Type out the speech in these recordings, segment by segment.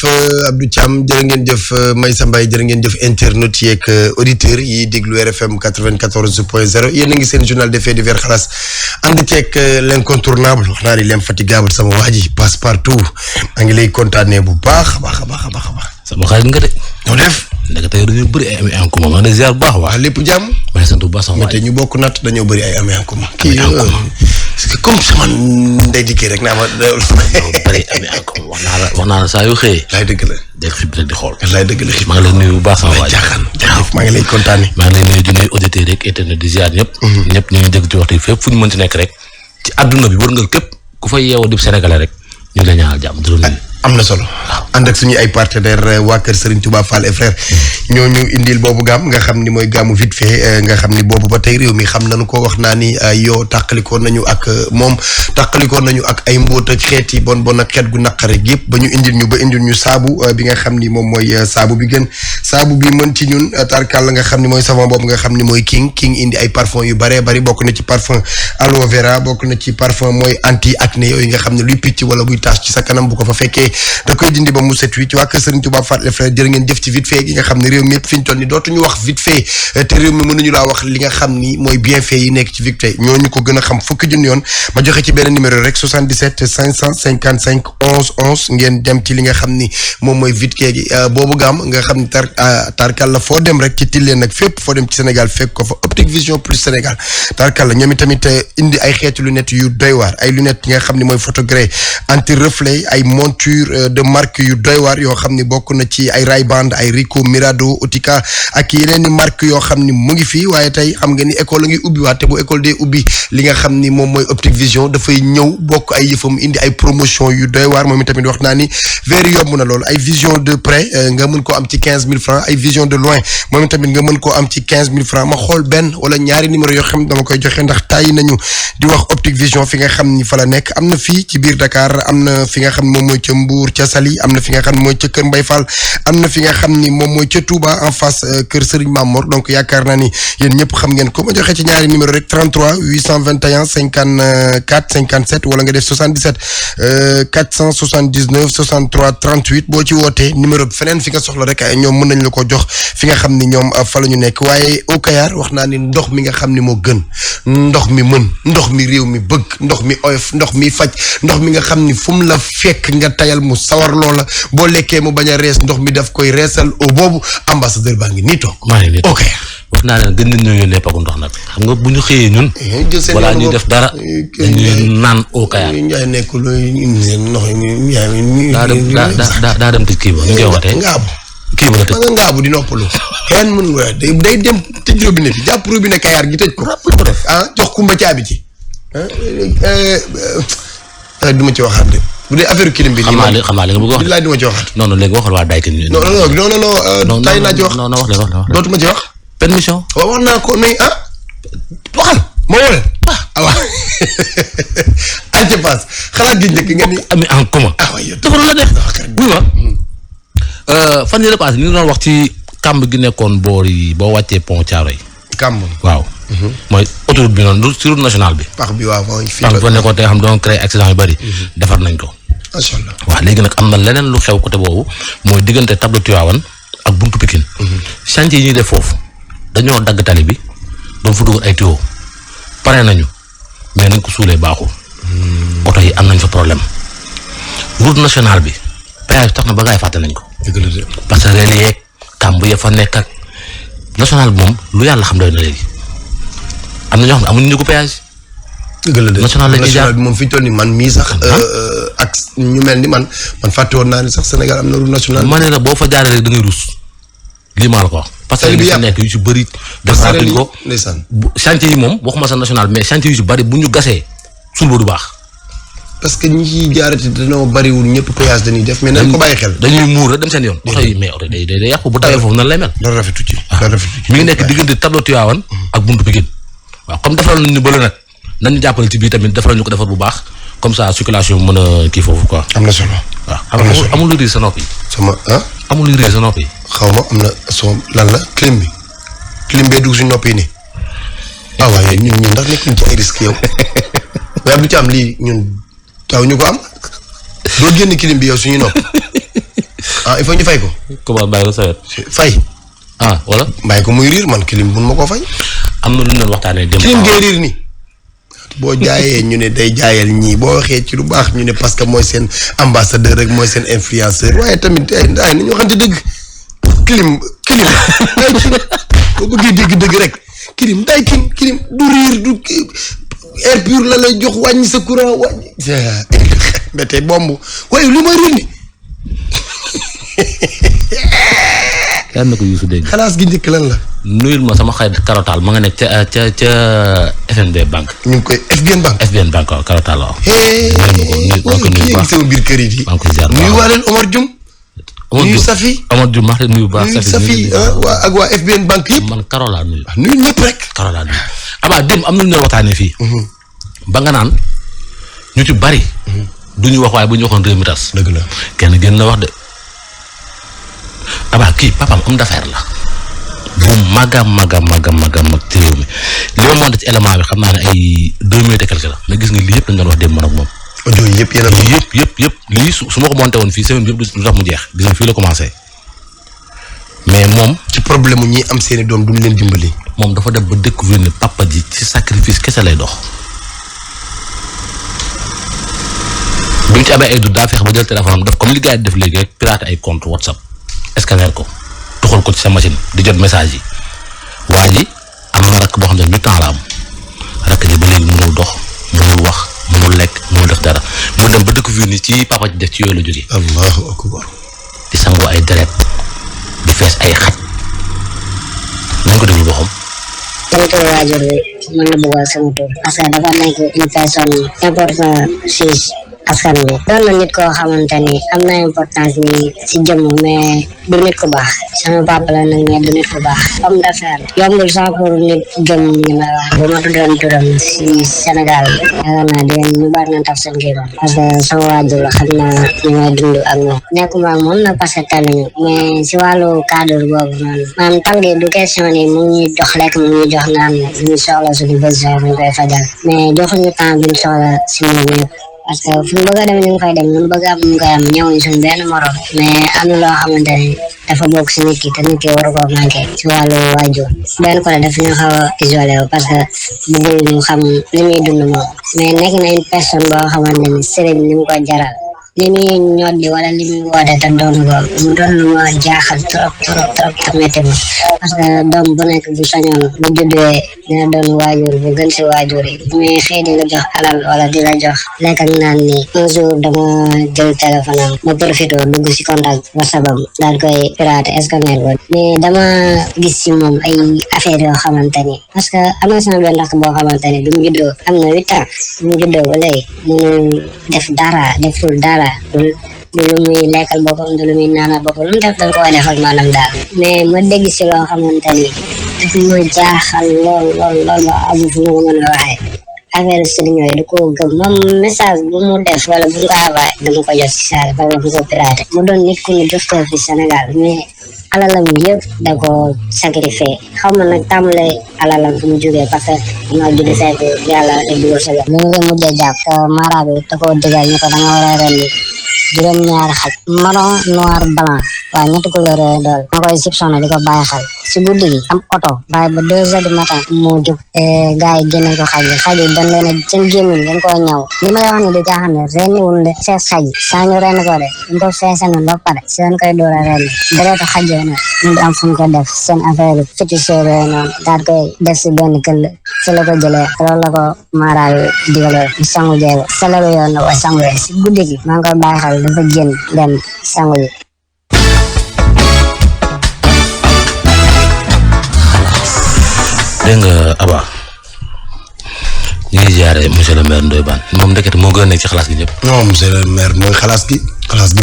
Abdou Thiam jërë ngeen jëf Maysa Mbaye jërë ngeen jëf internautes yeeg auditeurs yi déglu RFM 94.0 yéen a ngi seen journal des faits divers xalaas ànd ceeg l'incontournable wax naa ni l'infatigable sama waa ji passe partout maa ngi lay kontaanee bu baax a baax a baax a baax a baax. sama xarit nga de. ñoo def. ndax tey dañoo bëri ay amee en commun maa ngi ziar bu baax waa lépp jàmm. maa ngi sant bu baax sama waa ñu bokk natt dañoo bëri ay amee en commun. kii comme sama ndey dikkee rek naa ma. bëri amee en commun wax naa la saa yu xëyee. laay dëgg la. day xib rek di xool. laay dëgg la. maa ngi lay nuyu bu baax sama waa ji. maa ngi lay kontaanee. maa ngi lay nuyu di nuyu auditeurs rek internet di ziar ñëpp. ñëpp ñu ngi dégg ci waxtu fépp fu ñu mënti nekk rek. ci àdduna bi wër nga képp ku fay yeewoo di Sénégalais rek ñu la ñaanal jàmm di am na solo ànd ak suñu ay partenaire waa kër Serigne Touba Fall et frère ñoo ñu indil boobu gaam nga xam ni mooy gaamu vite fait nga xam ni boobu ba tey réew mi xam nañu ko wax naa ni yow tàqalikoon nañu ak moom tàqalikoon nañu ak ay mbóot ak xeet yi bon ak xeet gu naqare yëpp ba ñu indil ñu saabu bi nga xam ni moom mooy saabu bi gën saabu bi mën ci ñun tarkal la nga xam ni mooy savon boobu nga xam ni mooy king indi ay parfum yu baree bari bokk na ci parfum aloe vera bokk na ci parfum mooy anti acné yooyu nga xam ne luy picc wala buy tache ci sa kanam bu ko fa fekkee da koy dindi ba mu set wi ci waa kër Serigne Touba Fall et frère jërë ngeen jëf ci vite fait gi nga xam ne réew mi yëpp fi ñu toll ni dootuñu wax vite fait te réew mi mënuñu laa wax li nga xam ni mooy bienfait yi nekk ci vite fait ñooñu ko gën a xam fukki junni yoon ma joxe ci benn numéro rek 77 555 11 11 ngeen dem ci li nga xam ni moom mooy vite fait gi boobu gaam nga xam ni tarkal la foo dem rek ci tilleen nag fépp foo dem ci Sénégal fekk ko fa Optique Vision plus Sénégal tarkal la ñoom itamit indi ay xeetu lunettes yu doy waar ay lunettes yi nga xam ni mooy photogré anti reflet ay monture de marque yu doy waar yoo xam ni bokk na ci ay Ray-Ban ay Ricoh Mirado Otica ak yeneen i marque yoo xam ni mu ngi fii waaye tey xam nga ni école la ngi ubbi waat te bu école dee ubbi li nga xam ni moom mooy Optique Vision dafay ñëw bokk ay yëfam indi ay promotion yu doy waar moom itamit wax naa ni verre yomb na loolu ay vision de près nga mën koo am ci 15 000 francs ay vision de loin moom itamit nga mën koo am ci 15 000 francs ma xool benn wala ñaari numéro yoo xam dama koy joxe ndax tàyyi nañu di wax Optique Vision fi nga xam ni fa la nekk am na fii ci biir Dakar am na fi nga xam ni moom mooy ca Mbour ca Saly am na fi nga xam ne mooy ca Kër Mbaye Fall am na fi nga xam ni moom mooy ca Touba en face kër Serigne Mamor donc yaakaar naa ni yéen ñëpp xam ngeen ko ma joxe ci ñaari numéro rek 33 821 54 57 wala nga def 77 479 63 38 boo ci wootee numéro bi feneen fi nga soxla rek ñoom mën nañ la ko jox fi nga xam ni ñoom fa la ñu nekk waaye au Kayar wax naa ni ndox mi nga xam ni moo gën ndox mi mën ndox mi réew mi bëgg ndox mi oyof ndox mi faj ndox mi nga xam ni fu mu la fekk nga tayal mu sawar loola boo lekkee mu bañ a rees ndox mi daf koy reesal au boobu ambassadeur baa ngi nii toog. maa ngi nii ok. wax naa leen gën nañu yónnee pagu ndox nag xam nga bu ñu xëyee ñun. wala ñuy def dara dañuy naan au Kayar. Ndiaye nekkul ndox mi. daa dem tëj kii ba ñu koy wootee. ngaabu kii ba la tëj. nga ngaabu di noppalu. kenn mënu ko day dem tëj robinet bi jàpp robinet Kayar gi tëj ko. jox kumba caabi ci. du ma ci waxaat de. bu dee affaire kilim bi. xam naa li nga bëgg wax. bilaay du ma ci waxaat. non léegi waxal waa Daikin ñu. non tay naa ci wax. non wax leen dootuma ci wax. permission. waaw wax naa ko mais waxal ma woo leen. waaw. ayca paas xalaat gi njëkk nga ni. ami en commun. waaye yow dafa la def. bu ma. fan yii la paase ñu ngi doon wax ci kàmb gi nekkoon boor yi boo wàccee pont Thiaroye. kàmb. waaw. mooy autoroute bi noonu ci route nationale bi. pax bi waaw mooy fii la fa nekkoon te xam doon créé accident yu bëri. defar nañ ko. macha allah waaw léegi nag am na leneen lu xew côté boobu mooy diggante tableau Tivaouane ak buntu Pikine. chantier yi ñuy def foofu dañoo dagg tali bi doon fa dugal ay tuyaux pare nañu mais nañ ko suulee baaxul. oto yi am nañ fa problème route nationale bi péage tax na ba gaay fàtte nañ ko. dëgg la de. parce que réel yeeg kàmb ya fa nekk ak national bi moom lu yàlla xam doy na léegi am na ñoo xam ne amuñu njëgu péage. dëgg la de national la ñuy jaar bi moom fi ñu toll nii man mii sax. ak ñu mel ni man fàtte woon naa ni sax Sénégal am na route nationale. ma ne la boo fa jaaree rek da ngay rus lii maa la ko wax. parce que li fi nekk yu ci bëri. defaraatuñ ko chantier yi moom waxuma sa national mais chantier yu ci bëri bu ñu gasee suul ba du baax. parce que ñi ciy jaarati dañoo bëriwul ñëpp péage dañuy def mais nañ ko bàyyi xel. dañuy muur rek dem seen yoon. oto yi mais oto day yàqu bu tawee foofu nan lay mel. dara rafetu ci. mi ngi nekk diggante tableau Tivaouane ak buntu Pikine waaw comme defaral nañu bële nag nañu jàppale ci biir tamit defaral ñu ko defar bu baax comme ça circulation mën a kii foofu quoi. am na solo. waaw amul lu riir sa nopp yi. amul lu riir sa nopp yi. xaw ma am na soo lan la clim bee dugg suñu nopp yi nii. waaye ñun ndax nekkuñ ci ay risques yow mais du ci am lii ñun taw ñu ko am doo génn clim bi yow suñu nopp il faut ñu fay ko. comment bàyyi la sawet fay. wala. bàyyi ko muy riir man kilim mun ma koo fay. am na lu ñu doon waxtaanee démb. kilim ngay riir nii. boo jaayee ñu ne day jaayal ñii boo waxee ci lu baax ñu ne parce que mooy seen ambassadeur rek mooy seen influenceur waaye tamit ay nañu waxante dëgg. kilim day kin boo bëggee dégg dëgg rek kilim day kilim du riir du air pur la lay jox wàññi sa courant wàññi. mbete bomb waaye lu ma riir ni yàlla na ko Youssou dégg. xalaas gi njëkk lan la. nuyul ma sama xarit Karotal ma nga nekk ca FNB banque. ñu ngi koy FBN banque waaw Karotal waaw. nuyu sama biir kër yi. maa ngi koy ziar nuyu waa leen Omar Dioum. nuyu Safi Omar Dioum maa ngi nuyu baax. Safi waa ak waa FBN banque yëpp. man Karola nuyu. nuyu ñëpp rek. Karola nuyu. Aba démb am na lu ñu waxtaanee fii. ba nga naan ñu ci bari. du ñu wax waaye bu ñu waxoon réew mi tas. dëgg la kenn gën na wax de. Aba kii papaam homme d'affaires la. bu mag ci réew mi li ma monté ci élément bi xam naa ne ay 2 minutes et quelque la mais gis nga lii yëpp dañu doon wax démb man ak moom. audio yi yëpp yëpp lii su ma ko monté woon fii semaine bi yëpp du tax mu jeex gis nga fii la commencé mais moom. ci problème mu ñi am seeni doom duñ leen dimbali. moom dafa dem ba découvrir ne papa ji ci sacrifice kese lay dox. bi mu ci amee ay du daa fexe ba jël téléphone am def comme li gars yi def léegi rek pirater ay compte WhatsApp scanner ko tuxal ko ci sa machine di jot message yi waa ji am na rakk boo xam ne 8 ans la am rakk ji ba léegi mënul dox mënul wax mënul lekk mënul def dara mu dem ba découvrir ni ci papa ji def ci yooyu la jógee. allahu akbar. di sangu ay deret di fees ay xat nañ ko déglu boppam. sama tur waajur bi mën na bëggoon sama tur parce que dafa nekk une personne importante si askan bi doon na nit koo xamante ni am na importance ni si jëmm mais du nit ku baax sama papa la nag mais du nit ku baax homme d'affaires yombul sax pour nit gëm ni ma wax bu ma tuddoon turam si Sénégal yaakaar naa di ñu bari na taf seen kii parce que sama waajur la xam naa ni may dund ak moom nekkuma ak moom nag parce que taluñu mais si wàllu cadre boobu noonu maanaam tal gi du question ni mu ngi jox lekk mu ngi jox naan ñu soxla suñu besoin ñu koy fajal mais joxuñu temps bi ñu soxla si moom yëpp parce que fu mu bëgg a dem ñu ngi fay dem ñu bëgg a am ñu koy am ñëwuñu suñu benn morom mais am na loo xamante ne dafa bokk si nit ki te nit ki waru koo manqué si wàllu waajur benn côté daf ñu xaw a isolé wu parce que bëggul ñu xam li muy dund moom mais nekk na une personne boo xamante ni sëriñ ni mu ko jaral li muy ñoddi wala li muy woote te doon ko mu doon lu ma jaaxal trop te métti ma parce que doom bu nekk bu sañoon bu juddee dina doon waajur bu gën si waajur yi mais xëy di la jox alal wala di la jox lekk ak naan ni un jour dama jël téléphone am ma profité dugg si contact WhatsApp am daal koy pirater scanner ko mais dama gis si moom ay affaire yoo xamante ni parce que am na sama benn rakk boo xamante ni bi mu juddoo am na 8 ans bi mu juddoo ba léegi mënul def dara deful dara du lu muy lekkal boppam du lu muy naanal boppam lu mu def dañ ko defal maanaam daal mais ma dégg si loo xamante ni daf ma jaaxal lool ba amu fu ma ko mën a waxee affaire sëriñ yooyu du ko gëm moom message bu mu def wala bu mu ko envoyé dama ko jot si saa parce que bu ko piraté mu doon nit ku ñu def ko fi Sénégal mais alalam yëpp da ko sacrifié xaw ma nag tàmbale alalam fu mu jógee parce que dama judd fekk yàlla te dugal sa bopp li nga koy mujjee jàpp mara bi da koo digal ñu ko da nga war a rendi juróom-ñaari xaj marron noir blanc waaw ñetti couleur yooyu dool ma koy soupçonné di ko bàyyi xel si guddi gi am oto bàyyi ba 2 heures du matin moo jóg gars yi génne ko xaj yi dañ leen a seen gémmiñ dañ koo ñaw li may wax ne di jaaxam ne ren wul de fees xaj yi saa ñu ren ko de dañ ko feese na ba pare si dañ koy door a ren deretu xaj yooyu nag ñu am fu ñu ko def seen affaire féticheur yooyu noonu daal koy def si benn këll si la ko jëlee loolu la ko maaraal digaloon mu sangu jeego sa la ko yoon na ko sangu si guddi gi maa ngi koy bàyyi xel dafa génn dem sangu yi dégg nga Aba ñu ngi jaaree monsieur le maire Ndoye Bane moom ndekete moo gën a nekk ci xalaas gi ñëpp. non monsieur le maire mooy xalaas gi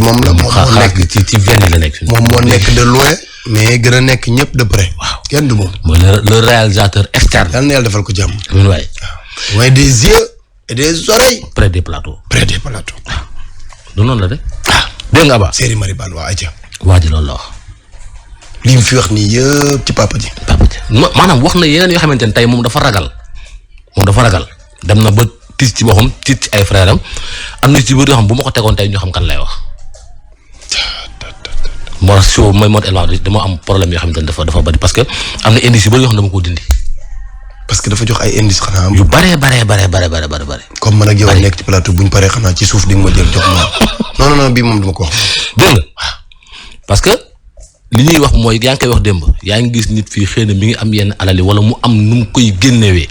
moom la. moom moo nekk ci veine yi la nekk. moom moo nekk de loin mais gën a nekk ñëpp de près. waaw kenn du moom. mooy le réalisateur externe. yal na yàlla defal ko jàmm. amiin waay. waaye des yeux et des oreilles. près des plateaux. waaw. du noonu la de. dégg nga Aba. Séri Mari Bane waa Adja. waa ji loolu la wax. li mu fi wax nii yëpp ci papa ji. maanaam wax na yeneen yoo xamante ne tey moom dafa ragal. dem na ba tiit ci boppam tiit ci ay frères am na ci bëri yoo xam bu ma ko tegoon tey ñu xam kan lay wax. moo tax si mooy mode élevage dama am problème yoo xamante ne dafa bari parce que am na indice yu bëri yoo xam ne dama ko dindi. parce que dafa jox ay indice xanaa. yu bare. comme man ak yow nekk ci plateau bu ñu paree xanaa ci suuf di nga ma jël jox ma non bii moom dama ko wax. dégg nga parce que li ñuy wax mooy yaa ngi koy wax démb yaa ngi gis nit fii xëy na mi ngi am yenn alali wala mu am nu mu koy génnewee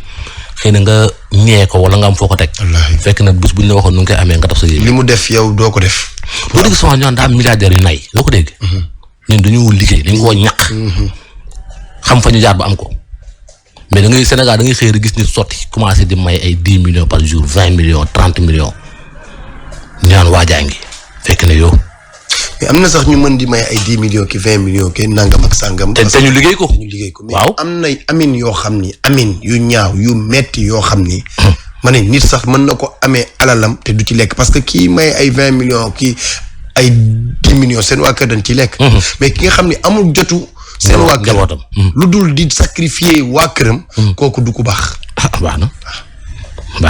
xëy na nga ñee ko wala nga am foo ko teg. wallaahi fekk na bés bu ñu la waxoon nu nga koy amee nga def sa yéen. li mu def yow doo ko def. boo dégg souvent ñu naan daa am milliardaires yu nay doo ko dégg. ñun dañoo liggéey dañ koo ñaq. xam fa ñu jaar ba am ko. mais da ngay Sénégal da ngay xëy gis nit sotti commencé di may ay 10 millions par jour 20 millions 30 millions ñu naan waajaa ngi fekk na yow. mais am na sax ñu mën di may ay 10 millions ki 20 millions ki nangam ak sangam. te ñu liggéey ko. waaw mais am na amin yoo xam ni amin yu ñaaw yu metti yoo xam ni. ma ne nit sax mën na ko amee alalam te du ci lekk parce que kii may ay 20 millions kii ay 10 millions seen waa kër dañ ci lekk. mais ki nga xam ni amul jotu. seen waa këram lu dul di sacrifier waa këram. kooku du ku baax. baax na.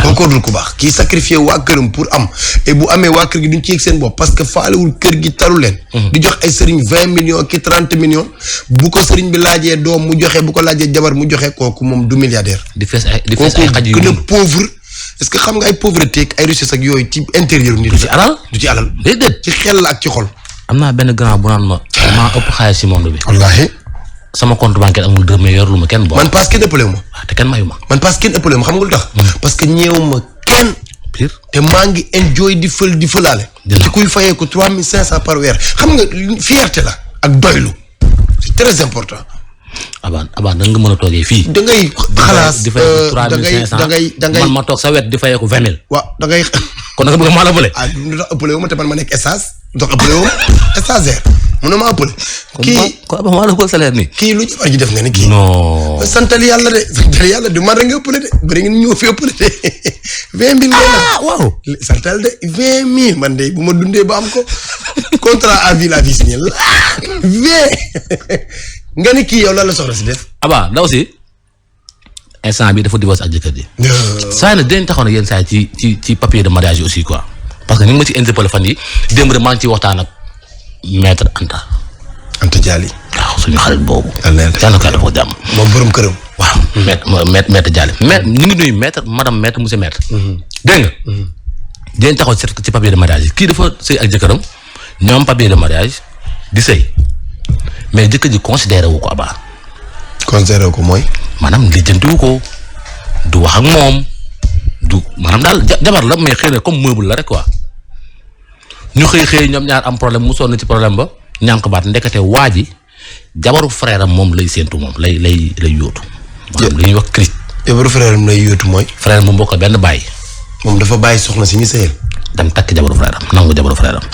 kooku du ku baax kii sacrifier waa këram pour am et bu amee waa kër gi duñ ci yëg seen bopp parce que faalewul kër gi taru leen. di jox ay sëriñ 20 millions ki 30 millions bu ko sëriñ bi laajee doom mu joxe bu ko laajee jabar mu joxe kooku moom du milliardaire. di fees ay xaj yu gën a pauvre. est-ce que xam nga ay pauvreté ak ay richesse ak yooyu ci intérieur nit. du ci alal déedéet ci xel la ak ci xol. am naa benn grand bu naan ma maa ëpp xaalis ci monde bi. wallaahi. sama compte bancaire amul dërëm mais yorlu ma kenn boo. man parce que kenn ëppale ma. te kenn mayu ma. man parce que kenn ëppale ma xam nga lu tax. parce que ñeewu ma kenn. pire te maa ngi enjoy di fëlaale. ci kuy fayee ko 3500 par weer xam nga fierté la ak doylu c'est très important. abaan da nga mën a toogee fii. da ngay xalaas di fayee ko 3500 man ma toog sa wet di fayee ko 20 000. waaw da ngay. kon da nga bëgg maa la ëppale. lu tax ëppale wu ma te man ma nekk essence. dox ëppale wu ma stagiaire mun na maa ëppale. kon maa la ëppal salaire nii. kii lu jabar ji def nga ni kii. non. santal yàlla de man rek nga ëppale de bëri nga ñëw fi ëppale de 20 000. waaw. santal de 20 000 man de bu ma dundee ba am ko contrat à vie la vie signé la 20 nga ni kii yow lan la soxla si def. Aba ndaw si instant bi dafa divorce ak jëkkër ji. saa yi nag dinañ taxaw na yenn saa yi ci papier de mariage aussi quoi. parce que ni nga ma ci interpellé fan yi démb rek maa ngi ciy waxtaan ak maître Anta Dialy. waaw suñu xarit boobu. yàlla na ko dafa jàmm. moom borom këram. waaw maître Dialy ñu ngi nuyu maître madame maître monsieur maître. dégg nga. dinañ taxaw ci papier de mariage yi kii dafa sëy ak jëkkëram ñoom papier de mariage di sëy mais jëkkër ji considéré wu ko Aba. considéré wu ko mooy. maanaam lijjantiwu ko du wax ak moom du maanaam daal jabar la mais xëy na comme meuble la rek quoi. ñu xëy ñoom ñaar am problème mu sonn ci problème ba ñànk baat ndekete waa ji jabaru frère am moom lay séentu moom lay yóotu. maanaam li ñuy wax crise. jabaru frère am lay yóotu mooy. frère mu mbokk benn bàyyi. moom dafa bàyyi soxna si ñu sëyal. dem takk jabaru frère am nangu jabaru frère am.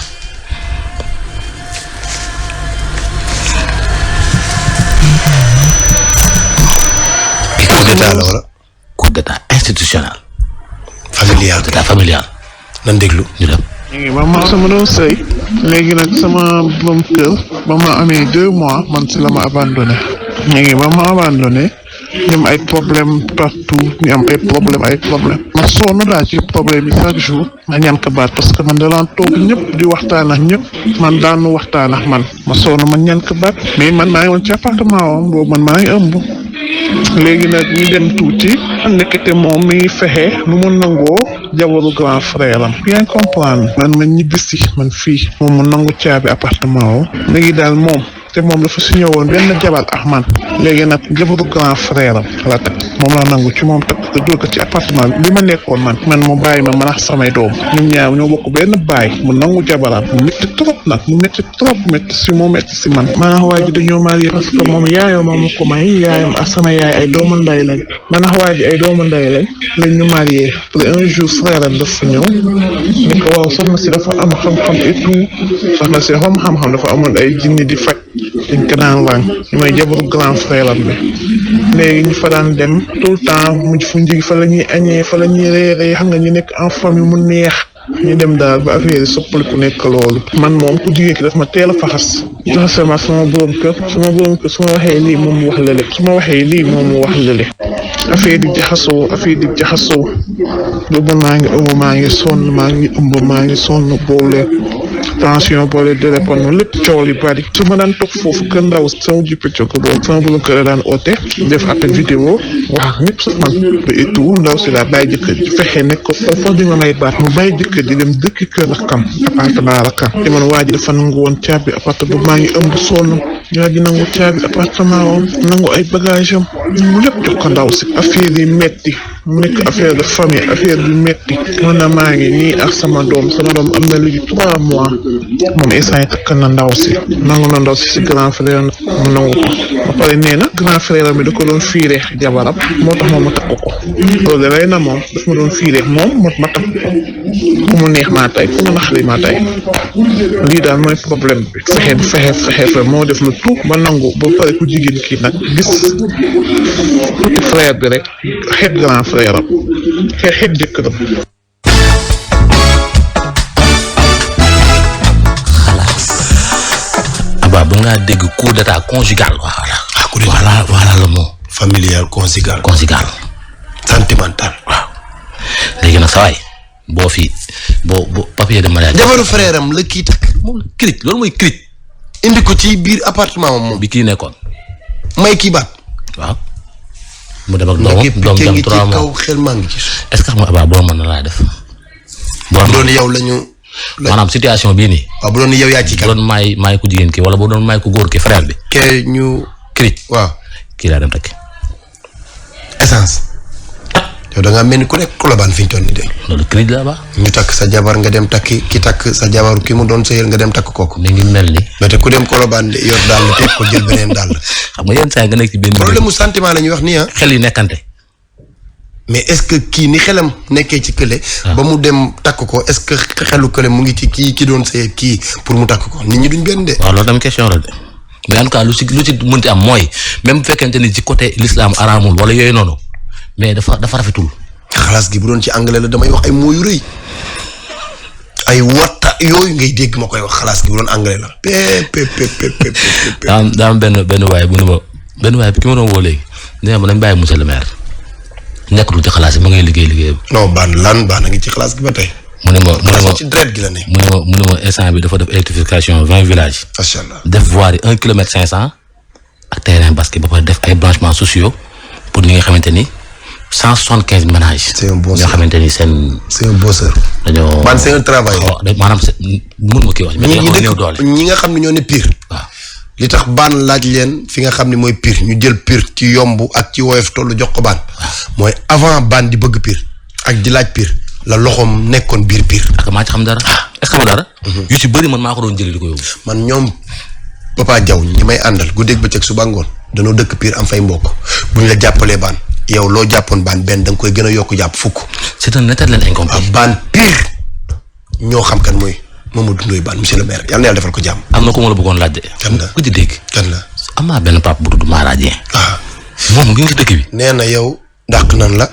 coup d'état la wala. coup d'état institutionnel. familial coup d'état familial. nan déglu ñu dem. ba ma sama doon sëy léegi nag sama borom kër ba ma amee 2 mois man si la ma abandonné léegi ba ma abandonné ñu am ay problème partout ñu am ay problème ma sonn daal ci problème yi chaque jour ma ñaan ko baat parce que man da daan toog ñëpp di waxtaan ak ñëpp man daanu waxtaan ak man ma sonn ma ñaan ko baat mais man maa ngi woon ci appartement am boobu man maa ngi ëmb léegi nag ñu dem tuuti nekkete moom mi ngi fexe nu mu nangoo jabaru grand frère am yaa ngi comprendre man ma ñibbisi man fii moom mu nangu caabi appartement o léegi daal moom te moom dafa signé woon benn jabar ak man léegi nag jabaru grand frère am la teg moom la nangu ci moom teg te dóor ko ci appartement bi ma nekkoon man mu bàyyi ma man ak samay doom ñun ñaar ñoo bokk benn baay mu nangu jabaram mu métti trop nag mu métti trop métti si man maanaam waa ji dañoo marié parce que moom yaayoo ma ko may yaayam ak sama yaay ay doomu nday lañ maanaam waa ji ay doomu nday lañ ñu marié après un jour frère am dafa ñëw ni ko waaw soxna si dafa am xam-xam et tout soxna si dafa am xam-xam dafa amoon ay jinni di faj dañ ko daan wàññ ñu may jabaru grand frère am bi léegi ñu fa daan dem tout le temps mujj fu njigi fa la ñuy añee fa la ñuy reeree xam nga ñu nekk en famille mu neex ñu dem daal ba affaire yi soppaliku nekk loolu man moom ku jigéen ki daf ma teel a faxas sama borom kër su ma waxee lii moom mu wax lële su ma waxee lii moom mu wax lële affaire di jaxasoo boobu maa ngi ëmb maa ngi sonn boole tension boole téléphone lépp coow li bari su ma daan toog foofu kër ndaw sama jippicco ko boobu sama borom kër daan oote def appel vidéo wax ñëpp sax man ba et tout ndaw si laa bàyyi jëkkër ji fexe nekk ko foofu di ma may baat mu bàyyi jëkkër ji dem dëkk kër rakkam appartement rakkam te man waa ji dafa nangu woon caabi appartement bu maa ngi ëmb sonn waa ji nangu caabi appartement woon nangu ay bagage am mu lépp jox ko ndaw si affaire yi metti mu nekk affaire de famille affaire bi metti man na maa ngi nii ak sama doom am na léegi 3 mois moom instant yi takk na ndaw si nangu na ndaw si grand frère mu nangu ko ba pare nee na grand frère bi da ko doon fiire jabaram moo tax moom ma takk ko loolu rey na moom daf ma doon fiire moom ma takk ko ku mu neex maa tay ku mu naxari maa tay lii daal mooy problème bi fexe moo def lu tout ba nangu ba pare ku jigéen kii nag gis tuuti frère bi rek xeet grand frère am xeet jëkkëram. Aba bu ngaa dégg coup d'état conjugal voilà le mot. familial conjugal. Sentimental. waaw léegi nag sa waay boo papier de mariage. jabaru frère am la kii takk. moom cric loolu mooy cric. indi ko ci biir appartement moom. bi kii nekkoon. may kii baat. waaw. mu dem ak doom dem 3 mois kaw xel maa ngi ci. est-ce que xam nga Aba boo mën na laa def. bu doon yow lañu. maanaam situation bii nii. waaw bu doon yow yaa ci kan. bu doon maay ku jigéen ki wala bu doon maay ku góor ki frère bi. ke ñu. cric waaw. kii laa dem takk. essence. yow da ngaa mel ni ku nekk Colobane fi ñu toll nii de. loolu cric la ba. ñu takk sa jabar nga dem takki ki takk sa jabar ki mu doon sëyal nga dem takk kooku. mi ngi mel ni. mais te ku dem Colobane de yor daal teg ko jël beneen daal. xam nga yenn saa nga nekk ci benn. problème mu sentiment la ñuy wax nii ah. xel yi nekkante. mais est-ce que kii ni xelam nekkee ci kële. ba mu dem takk ko est-ce que xelu kële mu ngi ci kii ki doon sëy kii pour mu takk ko nit ñi duñ benn de. waaw loolu tam question la de mais en tout cas lu ci mënti am mooy même bu fekkente ni ci côté l'islam araamul wala yooyu noonu mais dafa rafetul. xalaas gi bu doon ci anglais la damay wax ay mots yu rëy ay watta yooyu ngay dégg ma koy wax xalaas gi bu doon anglais la. daa am benn waay bu ne ma benn waay bi ki ma doon woo léegi nee ma nañ bàyyi monsieur le maire nekkatul ci xalaas yi ma ngay liggéey. non baan a ngi ci xalaas gi ba tey. mu ne ma ci dret gi la ne. mu ne ma instant bi dafa def électrification 20 villages. macha allah def voirie 1 kilomètre 500 ak terrain basket ba pare def ay branchements sociaux pour ñi nga xamante ni 175 ménages. c'est un bon ñoo xamante ni seen. c'est un bosseur. dañoo man c'est un travail. maanaam mën ma kii wax. ñi nga xam ne ñoo ne Pire. waaw li tax baan laaj leen fi nga xam ne mooy Pire ñu jël Pire ci yomb ak ci woyof tollu jox ko baan. mooy avant baan di bëgg Pire ak di laaj Pire la loxoom nekkoon biir Pire. ak maa ci xam dara. est-ce que xam dara. yu ci bëri man maa ko doon jëlee di ko yóbbu. man ñoom Papa Diaw ñi may àndal guddeeg bëccëg suba ngoon danoo dëkk Pire am fay mbokk bu ñu la jàppalee baan yow loo jàppoon baan benn da nga koy gën a yokk jàpp fukk. c'est un éternel incompris. baan Pire ñoo xam kan mooy Mamadou Ndoye Bane monsieur le maire yal na yàlla defal ko jàmm. am na ko ma la bëggoon laaj de. kan la ku ci dégg. kan la am naa benn papa bu tudd Mara Dieng. ah moom ngi ci dëkk bi. nee na yow dàq nan la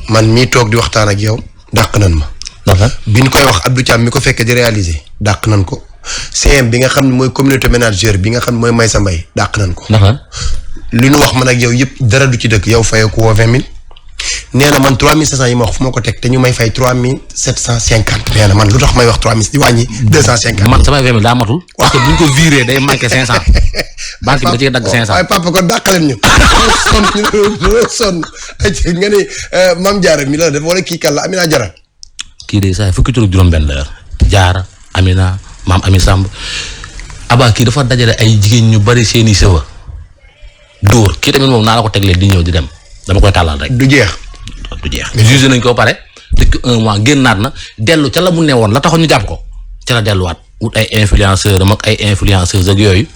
man mii toog di waxtaan ak yow dàq nan ma. bi ñu koy wax Abdou Thiam mi ko fekkee di réaliser dàq nan ko CM bi nga xam ne mooy communauté manager bi nga xam ne mooy Maysa Mbaye dàq nan ko. li ñu wax man ak yow yëpp dara du ci dëkk yow fayoo ko woo 20 000 nee na man 3500 yi ma wax fu ma ko teg te ñu may fay 3750. nee na man lu tax may wax 3000 di wàññi 250. man samay 20 000 daa matul. parce que bu ñu ko viré day manqué 500. banque bi da cee dagg 500. waaye papa kon dàqaleen ñu. sonn nga ne Mame Diarra mi la def wala kii kan la Amina Diarra. kii de saa fukki tur ak juróom-benn la yor Diarra Amina maam Ami Samb Aba kii dafa dajale ay jigéen ñu bari seeni sëwa dóor kii tamit moom naa la ko teglee di ñëw di dem dama koy tàllal rek. du jeex. jugé nañ ko pare depuis 1 mois génnaat na dellu ca la mu newoon la taxoon ñu jàpp ko ca la delluwaat wut ay influenceur am ak ay influenceuses ak yooyu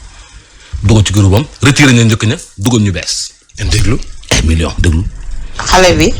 dugal ci groupe am retiré ñu njëkk ña dugal ñu bees. déglu ay millions déglu. xale bi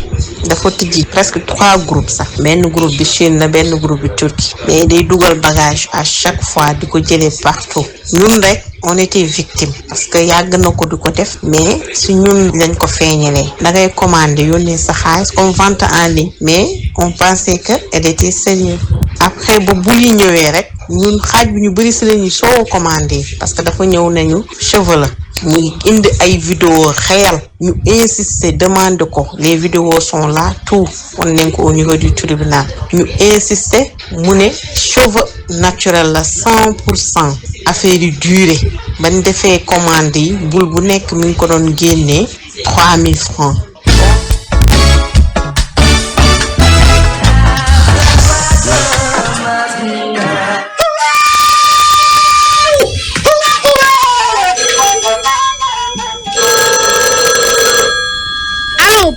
dafa tijji presque 3 groupes sax benn groupe bi Chine la benn groupe bi Turquie mais day dugal bagage à chaque fois di ko jëlee partout ñun rek on était victime parce que yàgg na ko di ko def mais si ñun lañ ko feeñalee da ngay commander yónnee sa xaalis comme vente en ligne mais on pensait que elle était sérieuse après ba bu yi ñëwee rek ñun xaaj bi ñu bëri si la ñuy soo commandé parce que dafa ñëw nañu cheveux la muy indi ay vidéo réel ñu insister demande ko les vidéos sont là tout on nañ ko au niveau du tribunal ñu insister mu ne cheveux naturel la 100% affaire yi durée bañ defee commande yi bul bu nekk mi ngi ko doon génnee 3000 francs.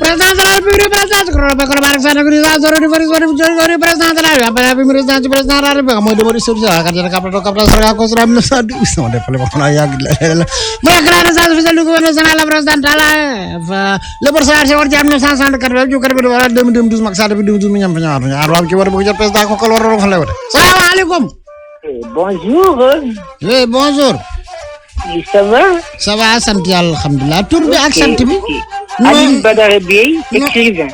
Président de la République, président de la Bonjour. Oui, bonjour. Ça va? Ça va, sant Yàlla, alhamdulillah. Tur bi ak sant bi? Aline Badara Bey, écrivain.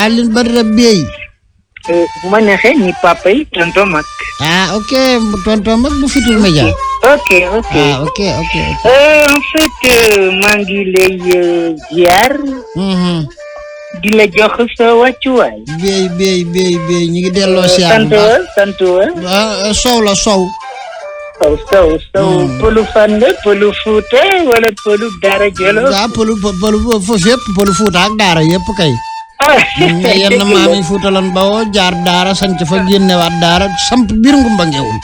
Aline Badara Bey. Bu ma neexee ni papa yi tonton Mag. Ah, ok, tonton Mag bu Futurs Médias. Ok. Ah, ok. En fait, maa ngi lay ziar. Di la jox sa wàccuwaay. Bey ñu ngi delloo ziar bu baax. sant wa. Sow la Sow. Sow pëlu fan la pëlu Fuuta wala pëlu Daara Jolof. waaw pëlu foofu yëpp pëlu Fuuta ak Daara yëpp kay. yenn maam yi Fuuta lan bawoo jaar Daara sant fa génnewaat Daara samp biir ngumba ngewul.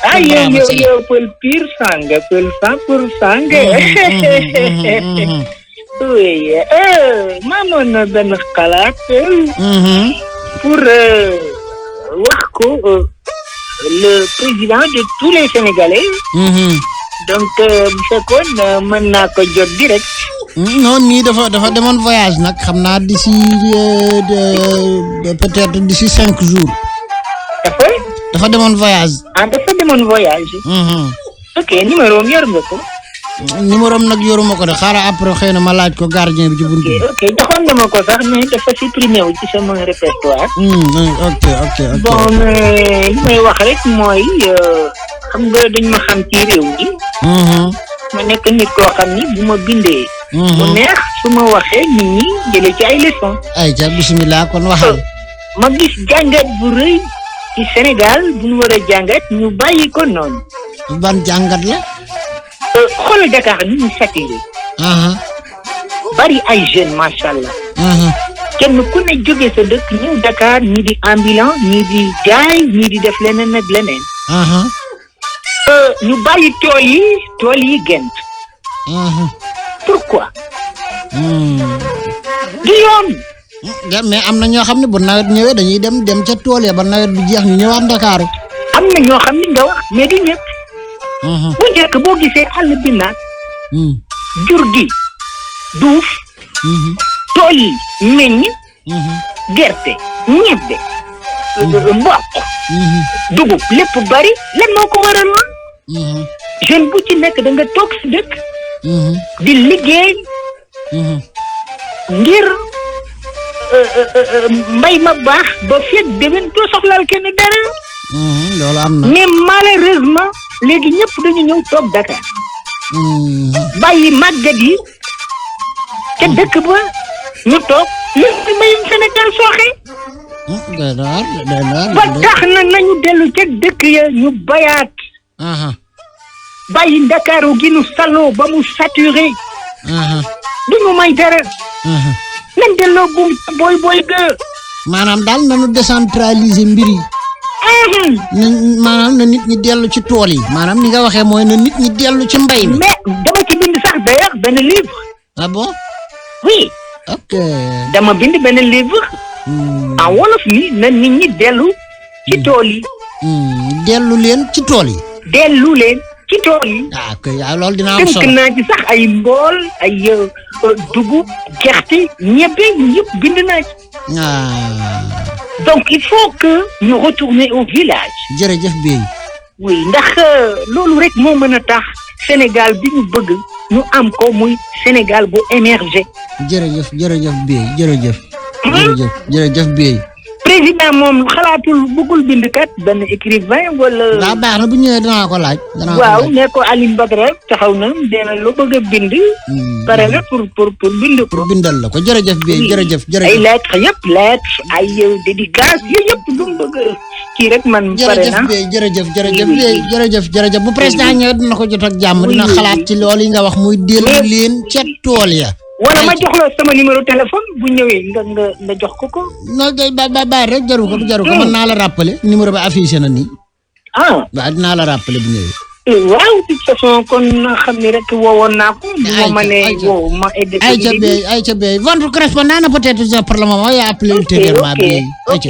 yow pël pire sang pël 100%. oui maamoon na benn xalaat. pour wax ko. Le président de tous les Sénégalais. Donc bu fekkoon mën naa ko jot direct. non nii dafa demoon voyage nag xam naa d'ici peut-être d'ici 5 jours. dafa demoon voyage. dafa demoon voyage. ok numéro am yor nga ko. numéro am nag yoruma ko de xaaral après xëy na ma laaj ko gardien bi ci buntu bi. ok joxoon na ma ko sax mais dafa supprimé wu ci sama répertoire. ok. bon li may wax rek mooy xam nga dañ ma xam ci réew mi. ma nekk nit koo xam ni bu ma bindee. mu neex su ma waxee nit ñi jëlee ci ay leçons. ayca bisimilah kon waxal. ma gis jàngat bu rëy ci Sénégal bu ñu war a jàngat ñu bàyyi ko noonu. ban jàngat la. xoolal Dakar ni mu saturé. bari ay jeunes macha allah. kenn ku ne jóge sa dëkk ñëw Dakar ñii di ambulant ñii di jaay ñii di def leneen ak leneen. ñu bàyyi tool yi gent. pourquoi. du yoon. mais am na ñoo xam ne bu nawet ñëwee dañuy dem ca tool ya ba nawet bi jeex ñu ñëwaat Dakar. am na ñoo xam ni nga wax mais du ñëpp. bu njëkk boo gisee àll bi nag. jur gi duuf. tool yi meññ. gerte ñebbe. mboq. dugub lépp bari lan moo ko waraloon. jeune bu ci nekk da nga toog si dëkk. di liggéey. ngir mbay ma baax ba fekk déwén doo soxlaal kenn dara. loolu am na. mais malheureusement léegi ñëpp dañu ñëw toog Dakar. bàyyi màggat yi ca dëkk ba ñu toog léegi mbayum Sénégal sooxe. ba tax na nañu dellu ca dëkk ya ñu bayaat. bàyyi Ndakaaru gi nu saloo ba mu saturé. du ñu may dara. nañ delloo buum booy ga. maanaam daal nañu décentraliser mbir yi. maanaam na nit ñi dellu ci tool yi. maanaam ni nga waxee mooy na nit ñi dellu ci mbay mi. mais dama ci bind sax d'ailleurs benn livre. ah bon. oui. ok. dama bind benn livre. en wolof ni na nit ñi dellu ci tool yi. dellu leen ci tool yi. dellu leen ci tool yi. ah kay loolu dina am solo. tënk naa ci sax ay mbool ay dugub gerte ñebbe yëpp bind naa ci. donc il faut que ñu retourner au village. jërëjëf Bey. oui ndax loolu rek moo mën a tax Sénégal bi ñu bëgg ñu am ko muy Sénégal bu émerger. jërëjëf Bey jërëjëf Bey. président moom xalaatul bëggul bind kat benn écrivain wala. waaw baax na bu ñëwee danaa ko laaj. waaw ne ko Alioune Badara taxaw na nee na loo bëgg a bind. pare na pour bind ko. pour bindal la ko jërëjëf bi jërëjëf. ay lettres lettres ay dédicace yëpp lu mu bëgg kii rek man. pare na jërëjëf bu président ñëwee dina ko jot ak jàmm dina xalaat ci loolu yi nga wax muy dellu leen ca tool ya. wala ma jox la sama numéro téléphone bu ñëwee nga jox ko. non ba rek jaru ko mën naa la rappeler numéro ba affiché na nii. waaw dinaa la rappeler bu ñëwee. waaw de toute façon kon xam ni rek woowoon naa ko. Aïcha Bey votre correspondant peut-être pour le moment y a appelé ultérieurement. ok